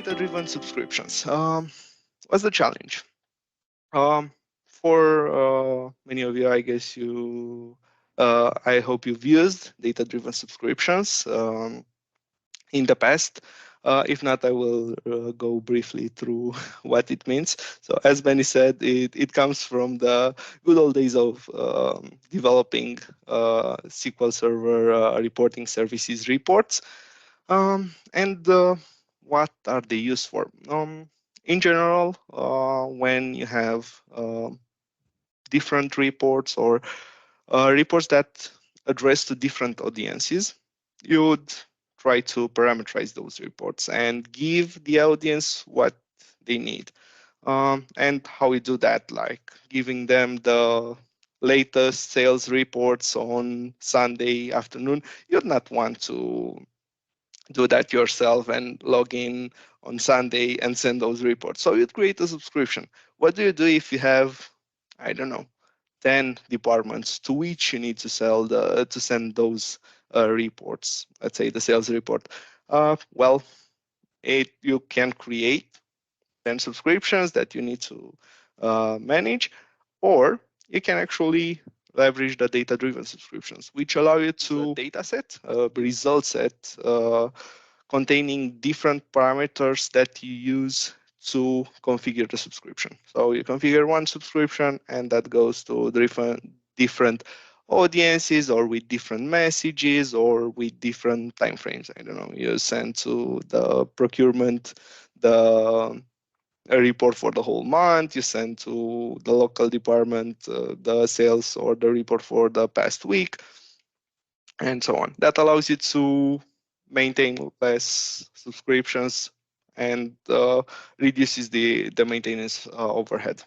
Data-driven subscriptions. What's the challenge? For many of you, I guess I hope you've used data-driven subscriptions in the past. If not, I will go briefly through what it means. So, as Benny said, it comes from the good old days of developing SQL Server reporting services reports. And what are they used for? In general, when you have different reports or reports that address to different audiences, you would try to parameterize those reports and give the audience what they need. And how we do that, like giving them the latest sales reports on Sunday afternoon. You'd not want to do that yourself and log in on Sunday and send those reports. So you'd create a subscription. What do you do if you have, I don't know, 10 departments to which you need to send those reports? Let's say the sales report. Well, you can create 10 subscriptions that you need to manage, or you can actually leverage the data-driven subscriptions, which allow you to data set, result set, containing different parameters that you use to configure the subscription. So you configure one subscription and that goes to different audiences or with different messages or with different timeframes. I don't know, you send to the procurement the a report for the whole month, you send to the local department the sales or the report for the past week, and so on. That allows you to maintain less subscriptions and reduces the maintenance overhead.